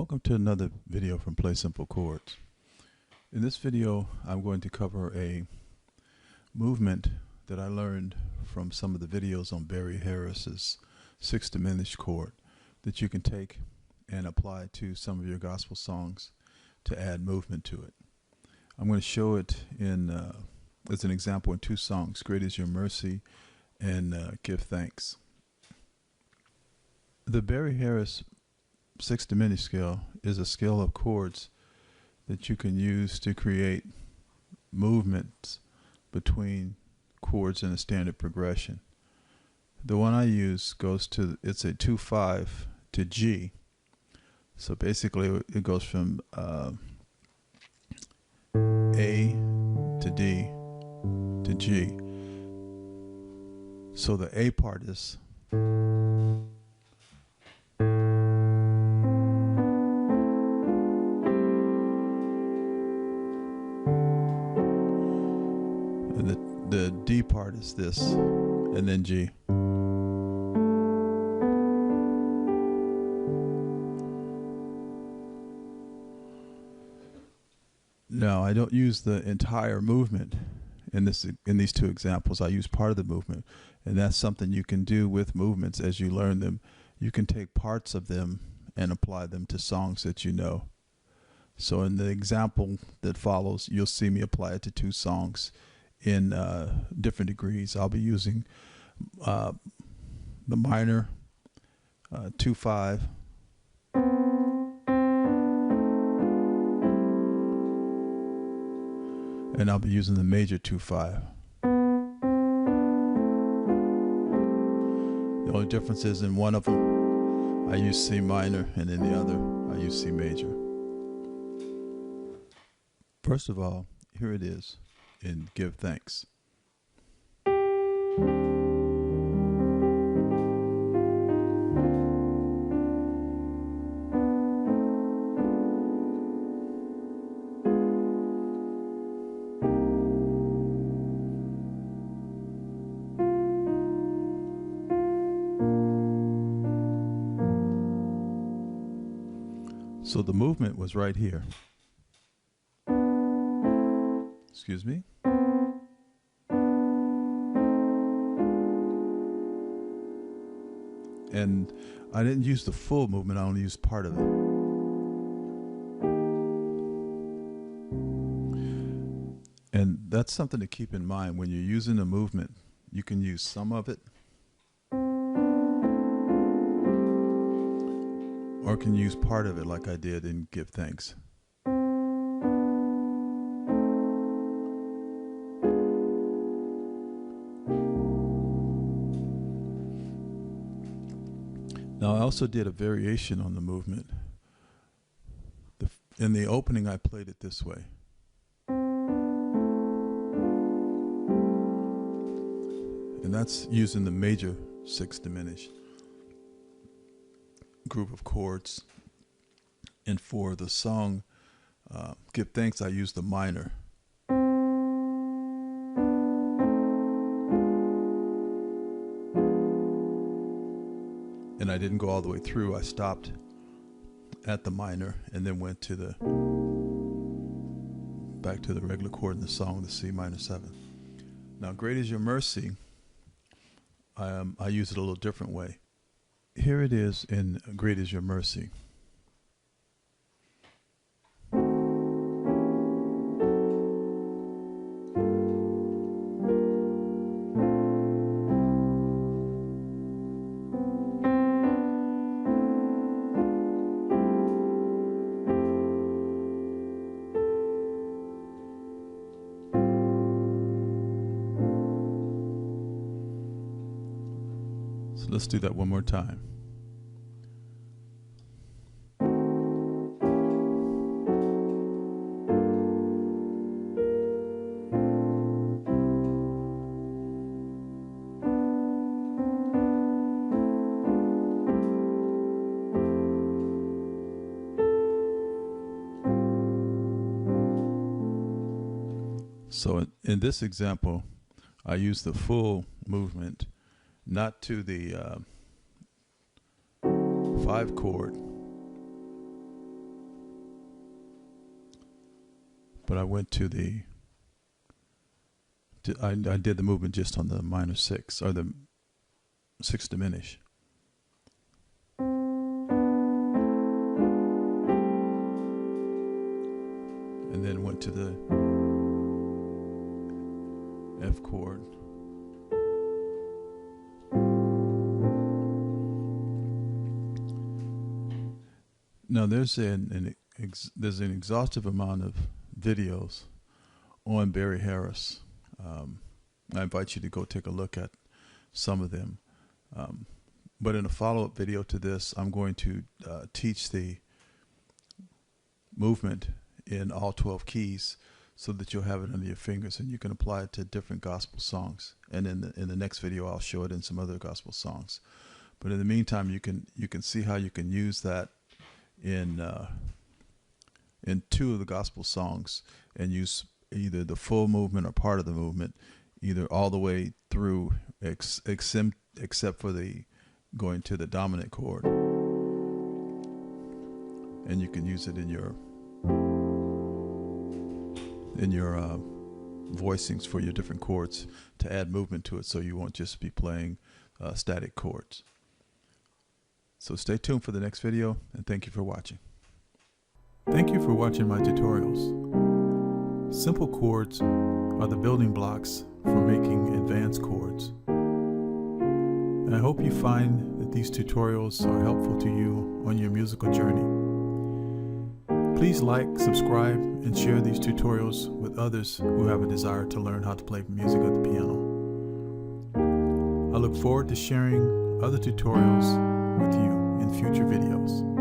Welcome to another video from Play Simple Chords. In this video, I'm going to cover a movement that I learned from some of the videos on Barry Harris's 6 diminished chord that you can take and apply to some of your gospel songs to add movement to it. I'm going to show it in as an example in two songs, Great Is Your Mercy and Give Thanks. The Barry Harris 6 diminished scale is a scale of chords that you can use to create movements between chords in a standard progression. The one I use goes to, it's a 2-5 to G. So basically it goes from A to D to G. So the A part is the D part is this, and then G. Now, I don't use the entire movement in these two examples. I use part of the movement, and that's something you can do with movements as you learn them. You can take parts of them and apply them to songs that you know. So in the example that follows, you'll see me apply it to two songs in different degrees. I'll be using the minor 2-5, and I'll be using the major 2-5. The only difference is in one of them I use C minor, and in the other I use C major. First of all, here it is in Give Thanks. So the movement was right here. Excuse me. And I didn't use the full movement, I only used part of it. And that's something to keep in mind when you're using a movement. You can use some of it, or can use part of it like I did in Give Thanks. Now I also did a variation on the movement. In the opening I played it this way. And that's using the major 6 diminished group of chords. And for the song Give Thanks, I used the minor. And I didn't go all the way through. I stopped at the minor and then went to the back to the regular chord in the song, the C minor 7. Now, Great Is Your Mercy, I use it a little different way. Here it is in Great Is Your Mercy. So let's do that one more time. So in this example, I use the full movement, not to the 5 chord, but I went to I did the movement just on the minor 6, or the 6 diminished. And then went to the F chord. Now there's an exhaustive amount of videos on Barry Harris. I invite you to go take a look at some of them. But in a follow-up video to this, I'm going to teach the movement in all 12 keys so that you'll have it under your fingers and you can apply it to different gospel songs. And in the next video, I'll show it in some other gospel songs. But in the meantime, you can see how you can use that in 2 of the gospel songs and use either the full movement or part of the movement, either all the way through except for the going to the dominant chord. And you can use it in your voicings for your different chords to add movement to it, so you won't just be playing static chords. So stay tuned for the next video, and thank you for watching. Thank you for watching my tutorials. Simple chords are the building blocks for making advanced chords. And I hope you find that these tutorials are helpful to you on your musical journey. Please like, subscribe, and share these tutorials with others who have a desire to learn how to play music at the piano. I look forward to sharing other tutorials with you in future videos.